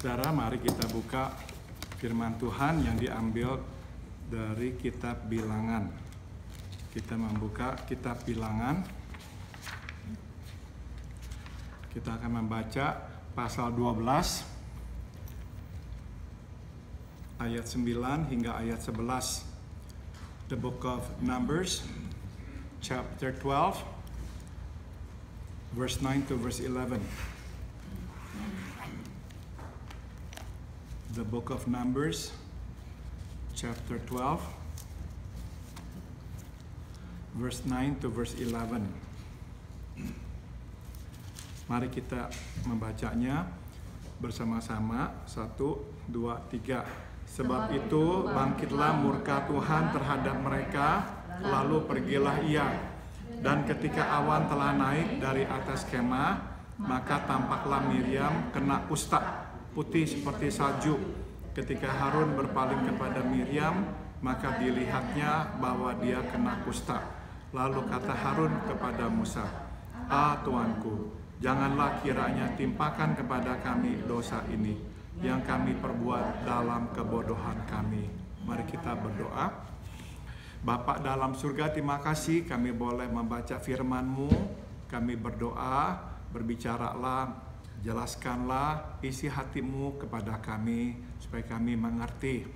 Saudara, mari kita buka firman Tuhan yang diambil dari kitab Bilangan. Kita membuka kitab Bilangan. Kita akan membaca pasal 12 ayat 9 hingga ayat 11. The book of Numbers chapter 12 verse 9 to verse 11. The book of Numbers, chapter 12, verse 9 to verse 11. Mari kita membacanya bersama-sama. 1, 2, 3. Sebab itu bangkitlah murka Tuhan terhadap mereka, lalu pergilah ia. Dan ketika awan telah naik dari atas kemah, maka tampaklah Miriam kena kusta, putih seperti salju. Ketika Harun berpaling kepada Miriam, maka dilihatnya bahwa dia kena kusta. Lalu kata Harun kepada Musa, Tuanku, janganlah kiranya timpakan kepada kami dosa ini yang kami perbuat dalam kebodohan kami. Mari kita berdoa. Bapa dalam surga, terima kasih kami boleh membaca firman-Mu. Kami berdoa, berbicaralah, jelaskanlah isi hati-Mu kepada kami, supaya kami mengerti.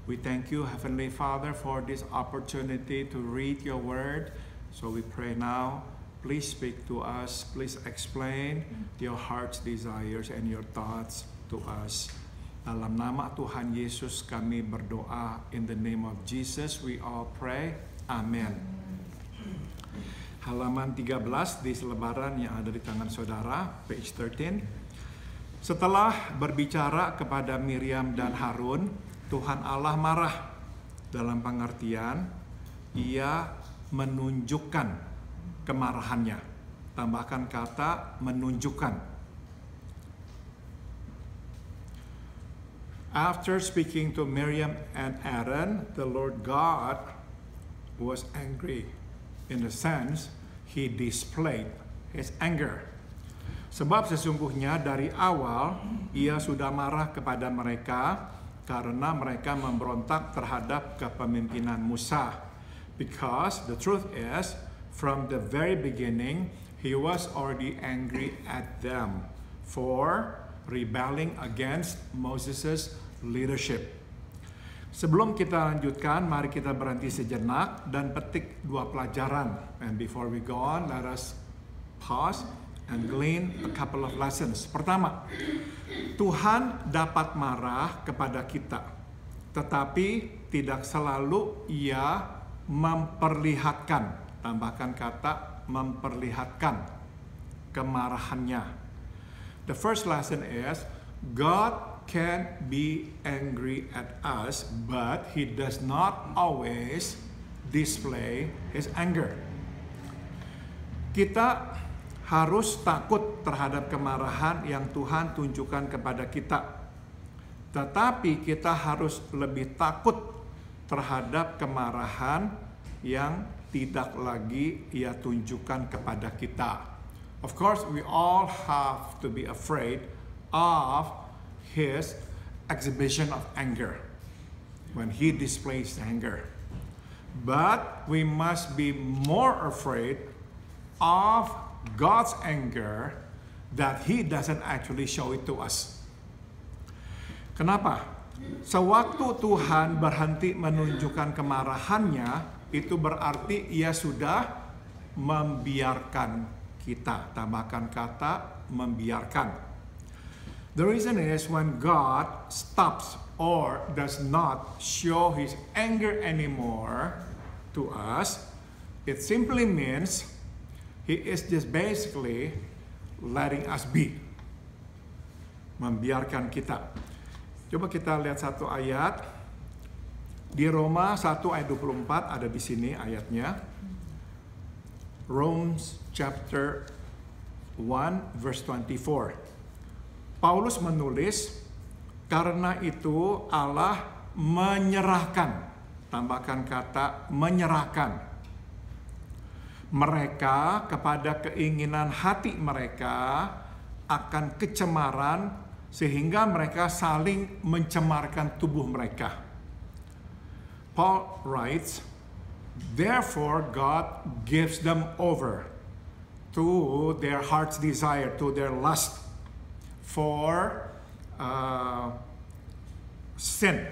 We thank you, Heavenly Father, for this opportunity to read your word. So we pray now, please speak to us, please explain your heart's desires and your thoughts to us. Dalam nama Tuhan Yesus kami berdoa, in the name of Jesus we all pray, amen. Halaman 13 di selebaran yang ada di tangan saudara, page 13. Setelah berbicara kepada Miriam dan Harun, Tuhan Allah marah. Dalam pengertian, ia menunjukkan kemarahannya. Tambahkan kata menunjukkan. After speaking to Miriam and Aaron, the Lord God was angry. In a sense, he displayed his anger. Sebab sesungguhnya dari awal ia sudah marah kepada mereka karena mereka memberontak terhadap kepemimpinan Musa. Because the truth is, from the very beginning, he was already angry at them for rebelling against Moses' leadership. Sebelum kita lanjutkan, mari kita berhenti sejenak dan petik dua pelajaran. And before we go on, let us pause and glean a couple of lessons. Pertama, Tuhan dapat marah kepada kita, tetapi tidak selalu ia memperlihatkan, tambahkan kata memperlihatkan kemarahannya. The first lesson is, God can be angry at us, but he does not always display his anger. Kita harus takut terhadap kemarahan yang Tuhan tunjukkan kepada kita. Tetapi kita harus lebih takut terhadap kemarahan yang tidak lagi ia tunjukkan kepada kita. Of course, we all have to be afraid of his exhibition of anger when he displays anger. But we must be more afraid of God's anger that he doesn't actually show it to us. Kenapa? Sewaktu Tuhan berhenti menunjukkan kemarahannya, itu berarti ia sudah membiarkan kita. Tambahkan kata membiarkan. The reason is when God stops or does not show his anger anymore to us, it simply means he is just basically letting us be. Membiarkan kita. Coba kita lihat satu ayat. Di Roma 1 ayat 24 ada di sini ayatnya. Romans chapter 1 verse 24. Paulus menulis, karena itu Allah menyerahkan, tambahkan kata menyerahkan, mereka kepada keinginan hati mereka akan kecemaran sehingga mereka saling mencemarkan tubuh mereka. Paul writes, therefore God gives them over to their heart's desire, to their lust for sin.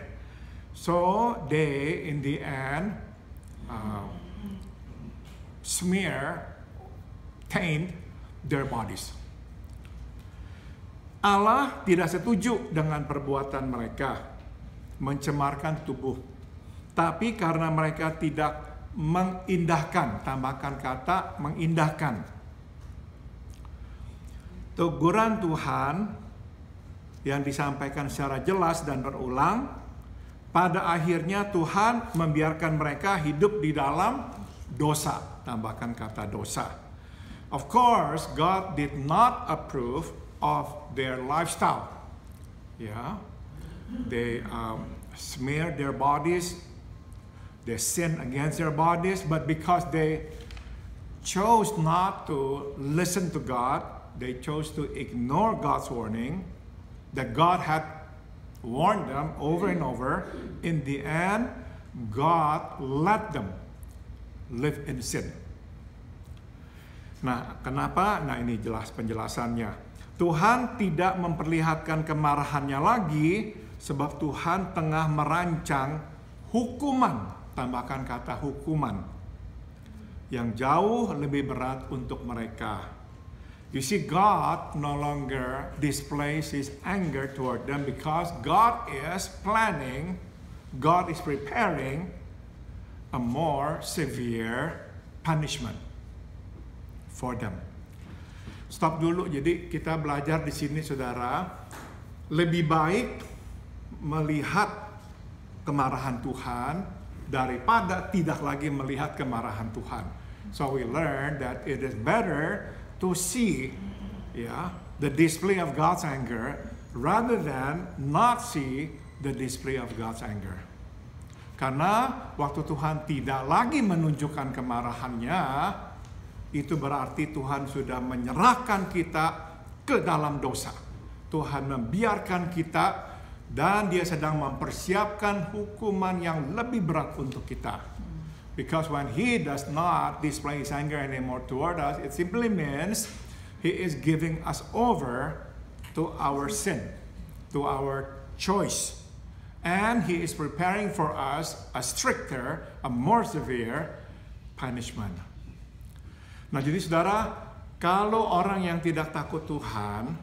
So they, in the end, taint their bodies. Allah tidak setuju dengan perbuatan mereka mencemarkan tubuh. Tapi karena mereka tidak mengindahkan, tambahkan kata mengindahkan, teguran Tuhan yang disampaikan secara jelas dan berulang, pada akhirnya Tuhan membiarkan mereka hidup di dalam dosa, tambahkan kata dosa. Of course, God did not approve of their lifestyle. Yeah, they smear their bodies, they sin against their bodies, but because they chose not to listen to God, they chose to ignore God's warning that God had warned them over and over. In the end, God let them live in sin. Nah, kenapa? Nah, ini jelas penjelasannya. Tuhan tidak memperlihatkan kemarahannya lagi sebab Tuhan tengah merancang hukuman, tambahkan kata hukuman, yang jauh lebih berat untuk mereka. You see, God no longer displays His anger toward them because God is planning, God is preparing a more severe punishment for them. Stop dulu. Jadi kita belajar di sini, saudara, lebih baik melihat kemarahan Tuhan daripada tidak lagi melihat kemarahan Tuhan. So we learn that it is better to see, the display of God's anger rather than not see the display of God's anger. Karena waktu Tuhan tidak lagi menunjukkan kemarahannya, itu berarti Tuhan sudah menyerahkan kita ke dalam dosa. Tuhan membiarkan kita dan Dia sedang mempersiapkan hukuman yang lebih berat untuk kita. Because when He does not display His anger anymore toward us, it simply means He is giving us over to our sin, to our choice. And He is preparing for us a stricter, a more severe punishment. Nah, jadi saudara, kalau orang yang tidak takut Tuhan,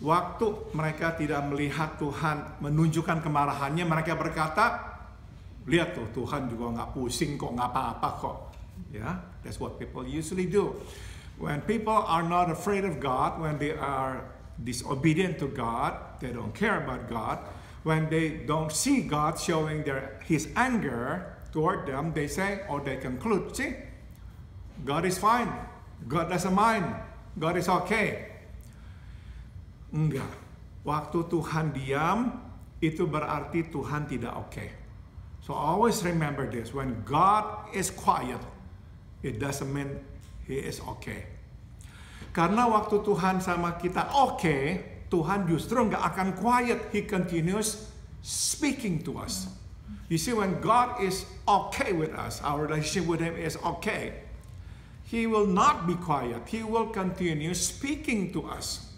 waktu mereka tidak melihat Tuhan menunjukkan kemarahannya, mereka berkata, lihat tuh, Tuhan juga nggak pusing kok, nggak apa-apa kok. Ya, that's what people usually do. When people are not afraid of God, when they are disobedient to God, they don't care about God. When they don't see God showing His anger toward them, they say, or they conclude, see, God is fine. God doesn't mind. God is okay. Enggak. Waktu Tuhan diam, itu berarti Tuhan tidak okay. So always remember this. When God is quiet, it doesn't mean He is okay. Karena waktu Tuhan sama kita okay, Tuhan justru nggak akan quiet. He continues speaking to us. You see, when God is okay with us, our relationship with Him is okay, He will not be quiet. He will continue speaking to us.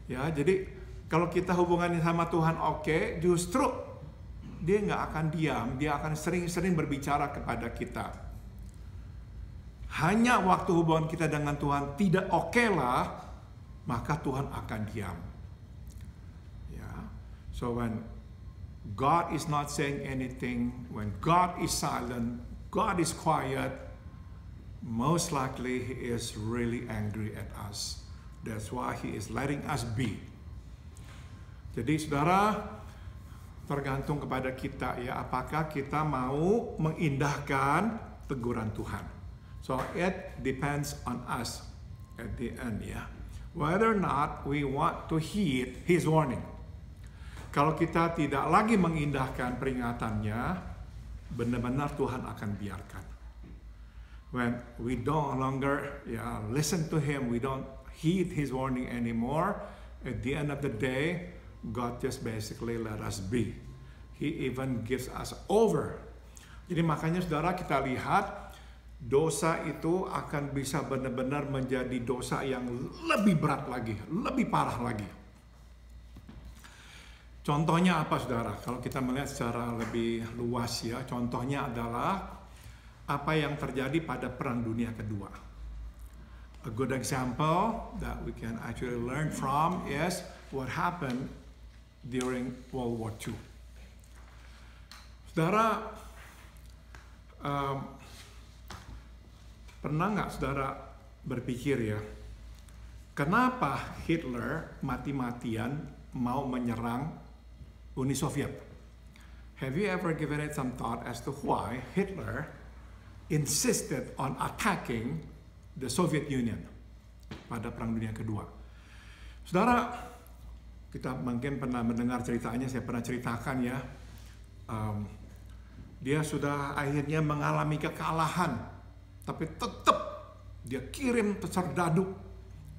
Ya, jadi kalau kita hubungannya sama Tuhan oke, justru Dia nggak akan diam. Dia akan sering-sering berbicara kepada kita. Hanya waktu hubungan kita dengan Tuhan tidak oke lah, maka Tuhan akan diam. Ya, so when God is not saying anything, when God is silent, God is quiet, most likely He is really angry at us. That's why He is letting us be. Jadi saudara, tergantung kepada kita ya, apakah kita mau mengindahkan teguran Tuhan. So it depends on us at the end ya. Whether or not we want to heed His warning. Kalau kita tidak lagi mengindahkan peringatannya, benar-benar Tuhan akan biarkan. When we don't longer listen to Him, we don't heed His warning anymore, At the end of the day, God just basically let us be. He even gives us over. Jadi makanya saudara, kita lihat dosa itu akan bisa benar-benar menjadi dosa yang lebih berat lagi, lebih parah lagi. Contohnya apa saudara? Kalau kita melihat secara lebih luas ya, contohnya adalah apa yang terjadi pada Perang Dunia Kedua. A good example that we can actually learn from is what happened during World War II. Saudara, pernah nggak saudara berpikir ya, kenapa Hitler mati-matian mau menyerang Uni Soviet? Have you ever given it some thought as to why Hitler insisted on attacking the Soviet Union pada Perang Dunia Kedua? Saudara, kita mungkin pernah mendengar ceritanya, saya pernah ceritakan ya. Dia sudah akhirnya mengalami kekalahan, tapi tetap dia kirim serdadu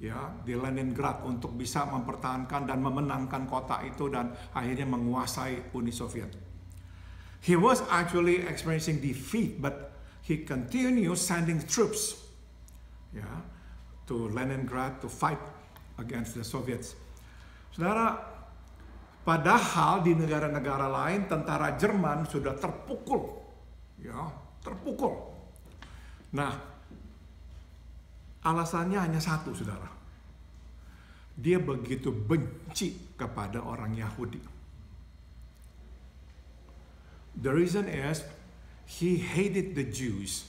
ya di Leningrad untuk bisa mempertahankan dan memenangkan kota itu dan akhirnya menguasai Uni Soviet. He was actually experiencing defeat, but he continued sending troops to Leningrad to fight against the Soviets. Saudara, padahal di negara-negara lain tentara Jerman sudah terpukul, terpukul. Nah, alasannya hanya satu, saudara. Dia begitu benci kepada orang Yahudi. The reason is he hated the Jews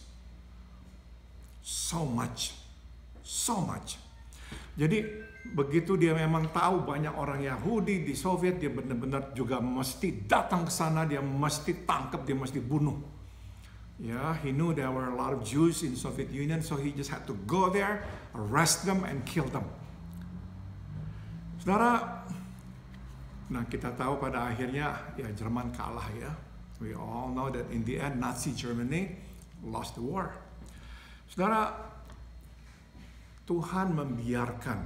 so much. Jadi begitu dia memang tahu banyak orang Yahudi di Soviet, dia benar-benar juga mesti datang ke sana, dia mesti tangkap, dia mesti bunuh. He knew there were a lot of Jews in Soviet Union, so he just had to go there, arrest them, and kill them. Saudara, nah kita tahu pada akhirnya ya Jerman kalah ya. We all know that in the end Nazi Germany lost the war. Saudara, Tuhan membiarkan,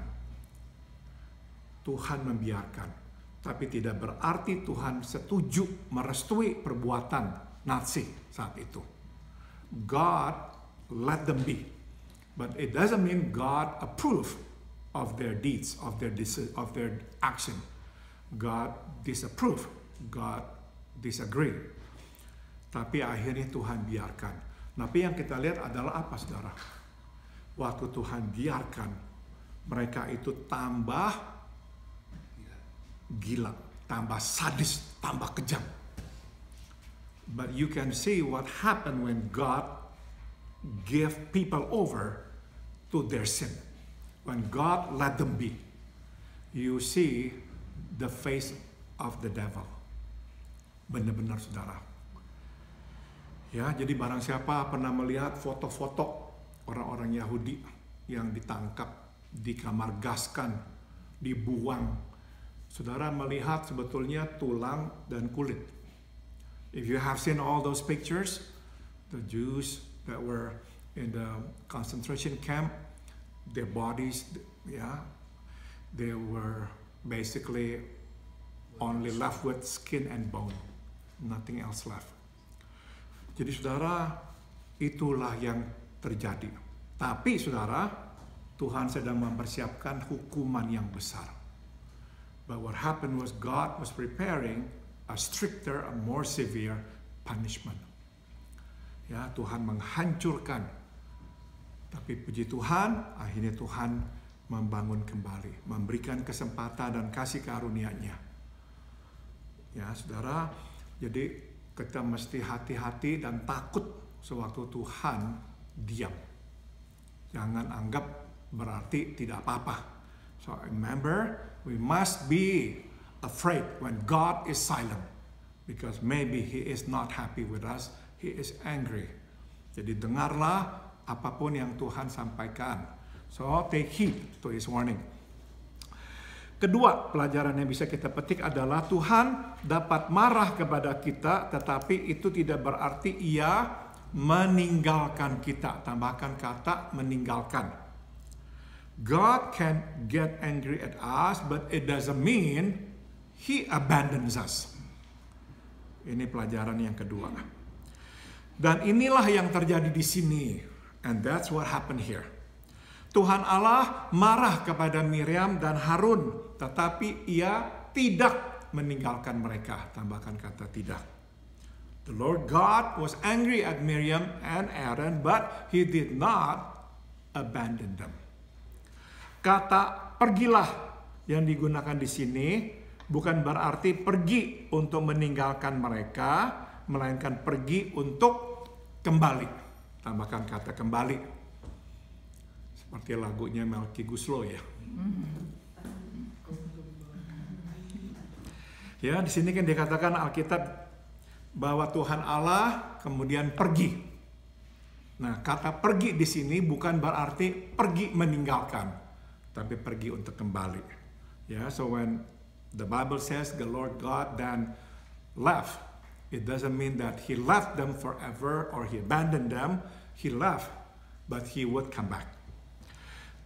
tapi tidak berarti Tuhan setuju merestui perbuatan Nazi saat itu. God let them be, but it doesn't mean God approve of their deeds, of their action. God disapprove, God disagree. Tapi akhirnya Tuhan biarkan. Tapi yang kita lihat adalah apa, saudara? Waktu Tuhan biarkan, mereka itu tambah gila, tambah sadis, tambah kejam. But you can see what happened when God gave people over to their sin. When God let them be, you see the face of the devil. Benar-benar, saudara. Ya, jadi barang siapa pernah melihat foto-foto orang-orang Yahudi yang ditangkap, dikamargaskan, dibuang. Saudara melihat sebetulnya tulang dan kulit. If you have seen all those pictures, the Jews that were in the concentration camp, their bodies, they were basically only left with skin and bone, nothing else left. Jadi saudara, itulah yang terjadi. Tapi saudara, Tuhan sedang mempersiapkan hukuman yang besar. But what happened was God was preparing a stricter, a more severe punishment. Ya, Tuhan menghancurkan. Tapi puji Tuhan, akhirnya Tuhan membangun kembali, memberikan kesempatan dan kasih karunia-Nya. Ya, saudara, jadi kita mesti hati-hati dan takut sewaktu Tuhan diam. Jangan anggap berarti tidak apa-apa. So remember, we must be afraid when God is silent, because maybe He is not happy with us, He is angry. Jadi dengarlah apapun yang Tuhan sampaikan. So take heed to His warning. Kedua, pelajaran yang bisa kita petik adalah Tuhan dapat marah kepada kita, tetapi itu tidak berarti Ia meninggalkan kita. Tambahkan kata meninggalkan. God can get angry at us, but it doesn't mean He abandons us. Ini pelajaran yang kedua. Dan inilah yang terjadi di sini. And that's what happened here. Tuhan Allah marah kepada Miriam dan Harun, tetapi Ia tidak meninggalkan mereka. Tambahkan kata tidak. The Lord God was angry at Miriam and Aaron, but He did not abandon them. Kata pergilah yang digunakan di sini bukan berarti pergi untuk meninggalkan mereka, melainkan pergi untuk kembali. Tambahkan kata kembali. Seperti lagunya Melky Guslo ya. Ya, di sini kan dikatakan Alkitab bahwa Tuhan Allah kemudian pergi. Nah, kata pergi di sini bukan berarti pergi meninggalkan, tapi pergi untuk kembali. Ya, so when the Bible says the Lord God then left, it doesn't mean that He left them forever or He abandoned them. He left, but He would come back.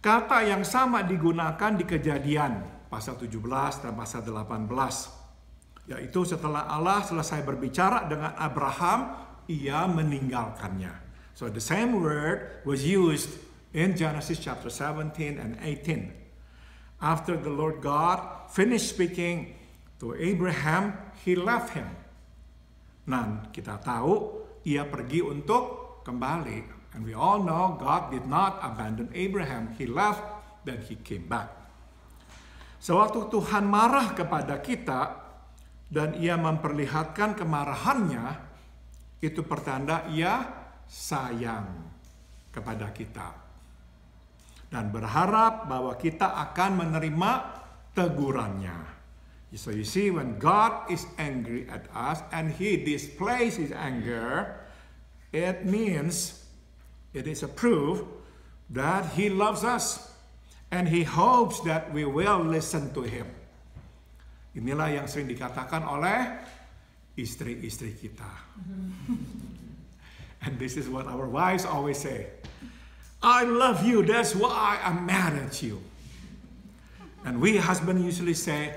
Kata yang sama digunakan di Kejadian pasal 17 dan pasal 18. Yaitu setelah Allah selesai berbicara dengan Abraham, Ia meninggalkannya. So the same word was used in Genesis chapter 17 and 18. After the Lord God finished speaking to Abraham, He left him. Nah, kita tahu Ia pergi untuk kembali. And we all know God did not abandon Abraham. He left, then He came back. Sewaktu Tuhan marah kepada kita dan Ia memperlihatkan kemarahannya, itu pertanda Ia sayang kepada kita. Dan berharap bahwa kita akan menerima tegurannya. So you see, when God is angry at us and He displays His anger, it means it is a proof that He loves us and He hopes that we will listen to Him. Inilah yang sering dikatakan oleh istri-istri kita. And this is what our wives always say. I love you, that's why I'm mad at you. And we husbands usually say,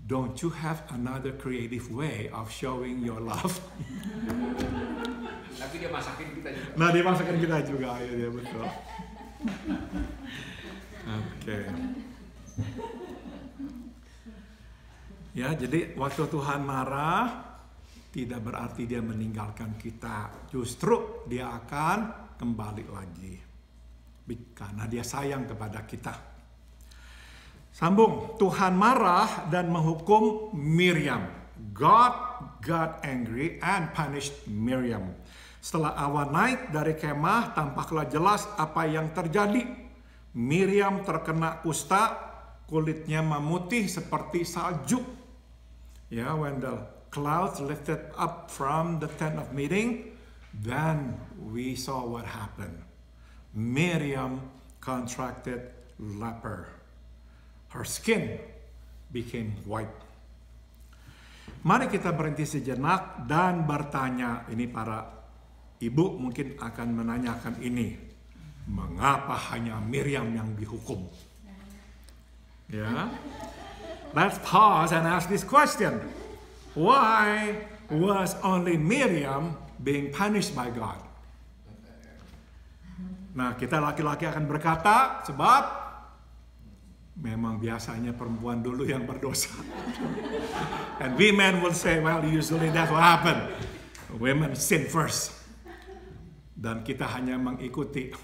don't you have another creative way of showing your love? Tapi dia masakin kita juga. Nah, dia masakin kita juga, ya betul. Oke. Ya, jadi waktu Tuhan marah tidak berarti Dia meninggalkan kita. Justru Dia akan kembali lagi. Karena Dia sayang kepada kita. Sambung, Tuhan marah dan menghukum Miriam. God got angry and punished Miriam. Setelah awan naik dari kemah, tampaklah jelas apa yang terjadi. Miriam terkena kusta, kulitnya memutih seperti salju. Ya, when the clouds lifted up from the tent of meeting, then we saw what happened. Miriam contracted leper. Her skin became white. Mari kita berhenti sejenak dan bertanya. Ini para ibu mungkin akan menanyakan ini. Mengapa hanya Miriam yang dihukum? Ya. Let's pause and ask this question. Why was only Miriam being punished by God? Nah, kita laki-laki akan berkata, sebab memang biasanya perempuan dulu yang berdosa. And we men will say, well, usually that's what happened. Women sin first. Dan kita hanya mengikuti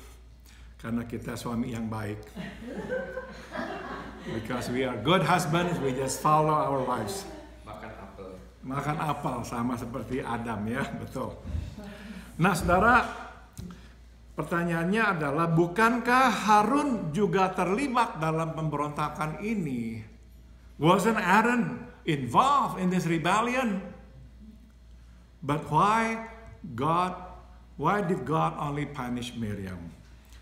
karena kita suami yang baik. Because we are good husbands, we just follow our wives. Makan apel. Makan apel sama seperti Adam ya, betul. Nah, saudara, pertanyaannya adalah, bukankah Harun juga terlibat dalam pemberontakan ini? Wasn't Aaron involved in this rebellion? But why did God only punish Miriam?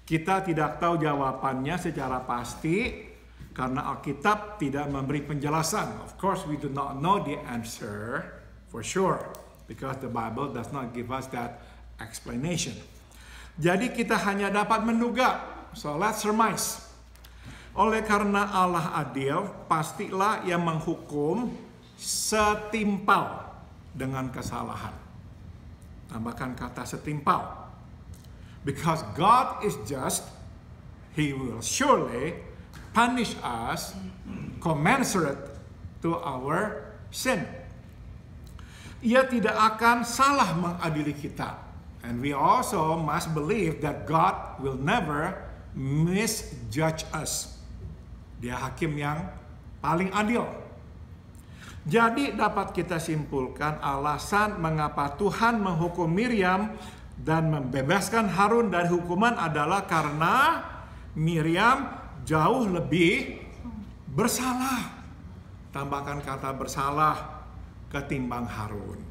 Kita tidak tahu jawabannya secara pasti karena Alkitab tidak memberi penjelasan. Of course, we do not know the answer for sure because the Bible does not give us that explanation. Jadi kita hanya dapat menduga. So let's surmise. Oleh karena Allah adil, pastilah Ia menghukum setimpal dengan kesalahan. Tambahkan kata setimpal. Because God is just, He will surely punish us commensurate to our sin. Ia tidak akan salah mengadili kita. And we also must believe that God will never misjudge us. Dia hakim yang paling adil. Jadi dapat kita simpulkan alasan mengapa Tuhan menghukum Miriam dan membebaskan Harun dari hukuman adalah karena Miriam jauh lebih bersalah. Tambahkan kata bersalah ketimbang Harun.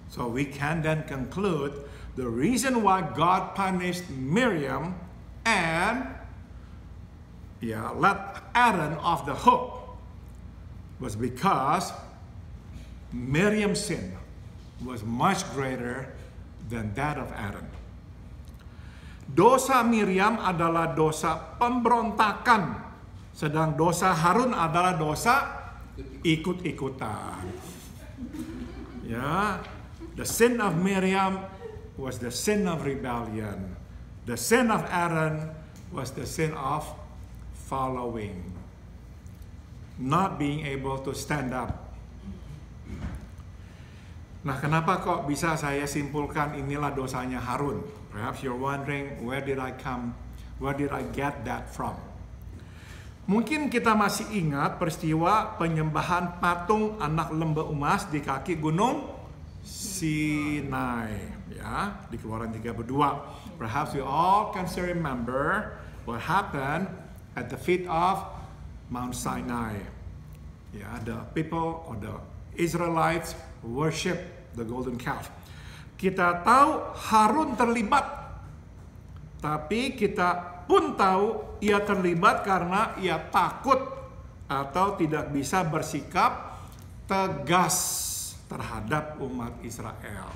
So we can then conclude the reason why God punished Miriam and let Aaron off the hook was because Miriam's sin was much greater than that of Aaron. Dosa Miriam adalah dosa pemberontakan, sedang dosa Harun adalah dosa ikut-ikutan. Ya, the sin of Miriam was the sin of rebellion. The sin of Aaron was the sin of following, not being able to stand up. Nah, kenapa kok bisa saya simpulkan inilah dosanya Harun? Perhaps you're wondering, where did I get that from? Mungkin kita masih ingat peristiwa penyembahan patung anak lembu emas di kaki gunung Sinai, ya, di Keluaran 32. Perhaps we all can still remember what happened at the feet of Mount Sinai. Yeah, the people or the Israelites worship the golden calf. Kita tahu Harun terlibat, tapi kita pun tahu ia terlibat karena ia takut atau tidak bisa bersikap tegas terhadap umat Israel.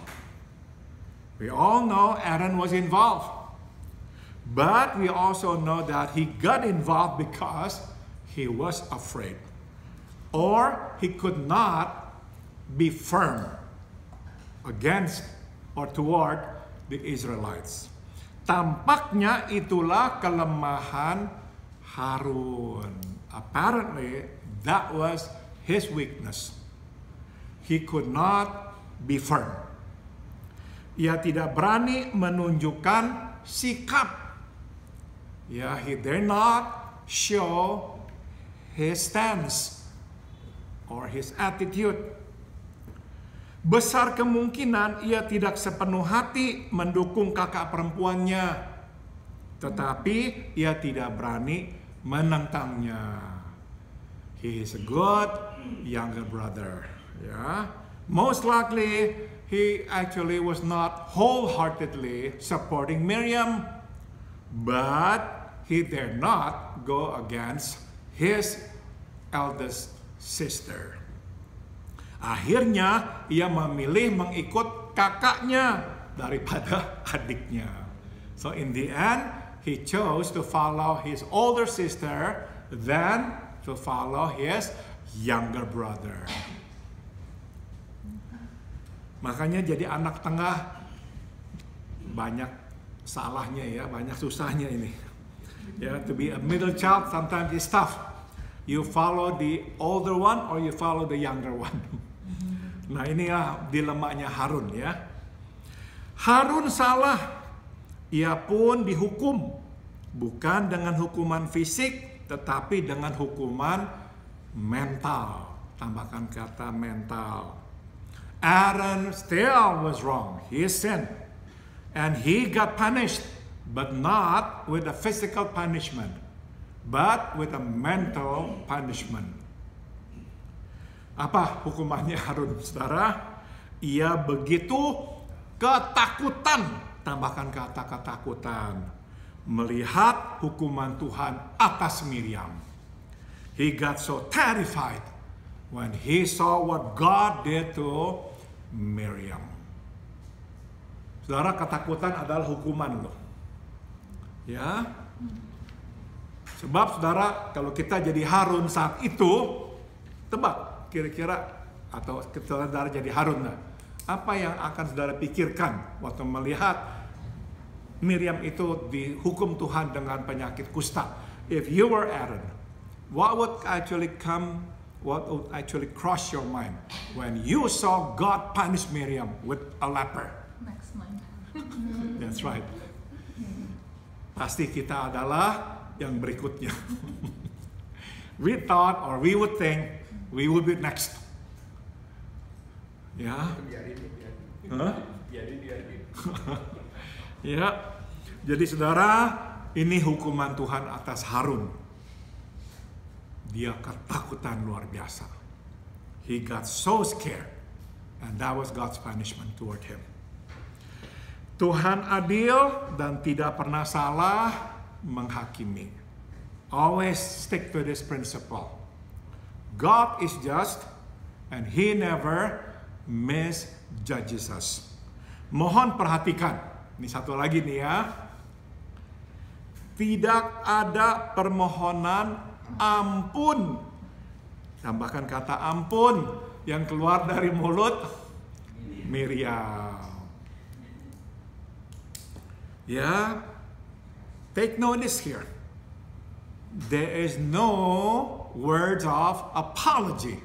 We all know Aaron was involved. But we also know that he got involved because he was afraid. Or he could not be firm against or toward the Israelites. Tampaknya itulah kelemahan Harun. Apparently that was his weakness. He could not be firm. Ia tidak berani menunjukkan sikap. Yeah, he dare not show his stance or his attitude. Besar kemungkinan ia tidak sepenuh hati mendukung kakak perempuannya, tetapi ia tidak berani menentangnya. He is a good younger brother. Yeah, most likely he actually was not wholeheartedly supporting Miriam. But he dare not go against his eldest sister. Akhirnya ia memilih mengikut kakaknya daripada adiknya. So in the end, he chose to follow his older sister than to follow his younger brother. Makanya jadi anak tengah banyak salahnya ya, banyak susahnya ini. Ya, to be a middle child sometimes is tough. You follow the older one or you follow the younger one. Nah, ini ya dilemanya Harun ya. Harun salah. Ia pun dihukum bukan dengan hukuman fisik tetapi dengan hukuman mental. Tambahkan kata mental. Aaron still was wrong. He sinned. And he got punished, but not with a physical punishment, but with a mental punishment. Apa hukumannya Harun, saudara? Ia begitu ketakutan, tambahkan kata ketakutan, melihat hukuman Tuhan atas Miriam. He got so terrified when he saw what God did to Miriam. Saudara, ketakutan adalah hukuman loh. Ya. Sebab saudara, kalau kita jadi Harun saat itu, tebak kira-kira, atau saudara jadi Harun, apa yang akan saudara pikirkan waktu melihat Miriam itu dihukum Tuhan dengan penyakit kusta? If you were Aaron, what would actually cross your mind when you saw God punish Miriam with a leper? Next mind. That's right. Pasti kita adalah yang berikutnya. We thought or we would think we would be next. Ya. Biarin. Huh? Biarin. Ya. Jadi saudara, ini hukuman Tuhan atas Harun. Dia ketakutan luar biasa. He got so scared. And that was God's punishment toward him. Tuhan adil dan tidak pernah salah menghakimi. Always stick to this principle. God is just and He never misjudges us. Mohon perhatikan. Ini satu lagi nih ya. Tidak ada permohonan ampun. Tambahkan kata ampun yang keluar dari mulut Miriam. Ya, take notice here. There is no words of apology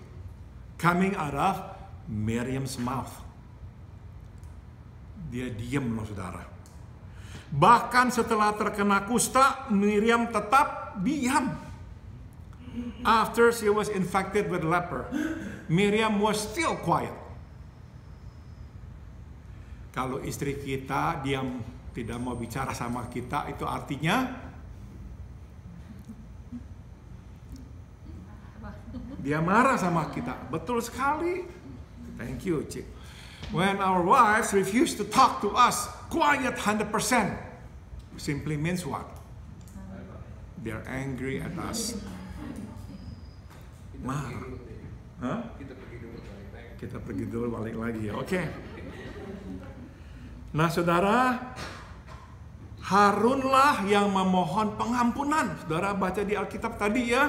coming out of Miriam's mouth. Dia diam loh saudara. Bahkan setelah terkena kusta, Miriam tetap diam. After she was infected with leper, Miriam was still quiet. Kalau istri kita diam, tidak mau bicara sama kita, itu artinya dia marah sama kita. Betul sekali. Thank you, Cik. When our wives refuse to talk to us, quiet 100%, simply means what? They're angry at us. Marah. Huh? Kita pergi dulu balik lagi ya. Oke. Nah, saudara, Harunlah yang memohon pengampunan. Saudara baca di Alkitab tadi ya.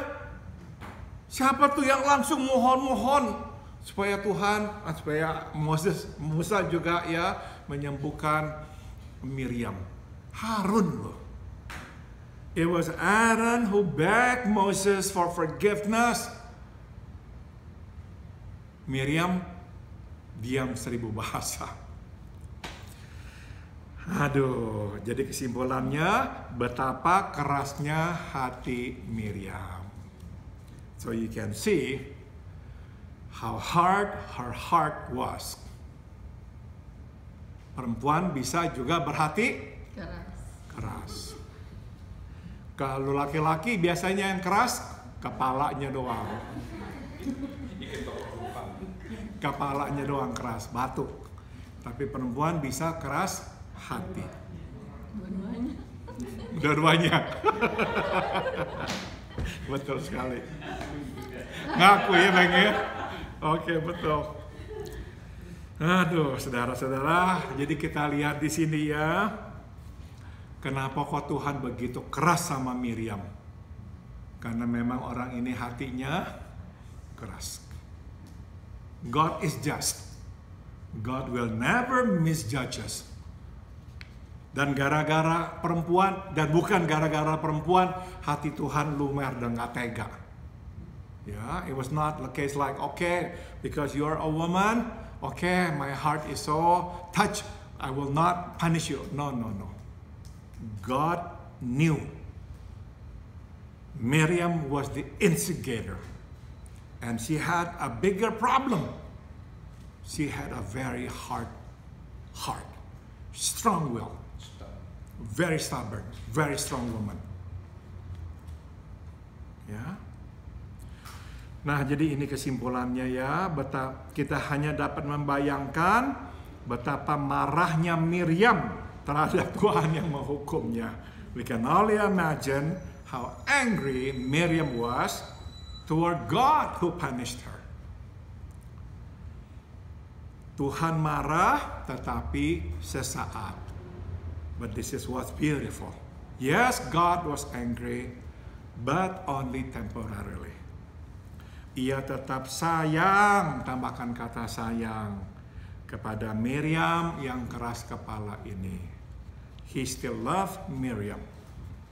Siapa tuh yang langsung mohon-mohon supaya Tuhan, supaya Musa juga ya menyembuhkan Miriam? Harun loh. It was Aaron who begged Moses for forgiveness. Miriam diam 1000 bahasa. Aduh, jadi kesimpulannya betapa kerasnya hati Miriam. So you can see how hard her heart was. Perempuan bisa juga berhati keras. Kalau laki-laki biasanya yang keras kepalanya doang. Kepalanya doang keras, batuk. Tapi perempuan bisa keras hati. Dua-duanya. Betul sekali. Ngaku ya Bang ya. Oke, betul. Aduh, saudara-saudara, jadi kita lihat di sini ya. Kenapa kok Tuhan begitu keras sama Miriam? Karena memang orang ini hatinya keras. God is just. God will never misjudge us. Dan gara-gara perempuan, dan bukan gara-gara perempuan, hati Tuhan lumer dan gak tega. Ya, it was not the case like, okay, because you're a woman, okay, my heart is so touched, I will not punish you. No. God knew Miriam was the instigator. And she had a bigger problem. She had a very hard heart, strong will. Very stubborn, very strong woman. Ya. Nah, jadi ini kesimpulannya ya. Kita hanya dapat membayangkan betapa marahnya Miriam terhadap Tuhan yang menghukumnya. We can only imagine how angry Miriam was toward God who punished her. Tuhan marah tetapi sesaat. But this is what's beautiful. Yes, God was angry, but only temporarily. Ia tetap sayang, tambahkan kata sayang, kepada Miriam yang keras kepala ini. He still loved Miriam,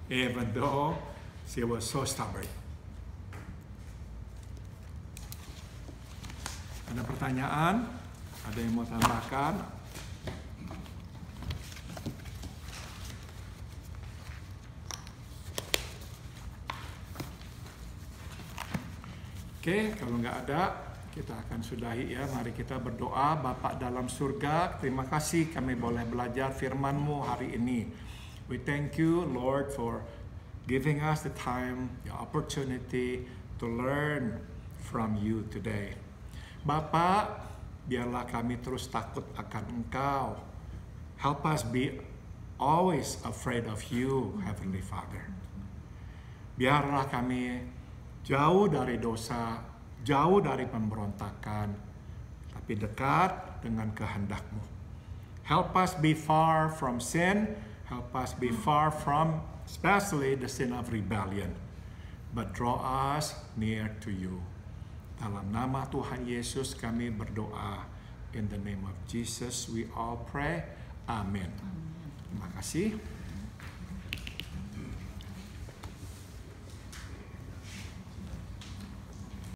even though she was so stubborn. Ada pertanyaan? Ada yang mau tambahkan? Oke, kalau nggak ada, kita akan sudahi ya. Mari kita berdoa. Bapa dalam surga, terima kasih kami boleh belajar firman-Mu hari ini. We thank you, Lord, for giving us the time, the opportunity to learn from you today. Bapa, biarlah kami terus takut akan Engkau. Help us be always afraid of you, Heavenly Father. Biarlah kami jauh dari dosa, jauh dari pemberontakan, tapi dekat dengan kehendak-Mu. Help us be far from sin, help us be far from especially the sin of rebellion, but draw us near to you. Dalam nama Tuhan Yesus kami berdoa. In the name of Jesus we all pray. Amen. Terima kasih.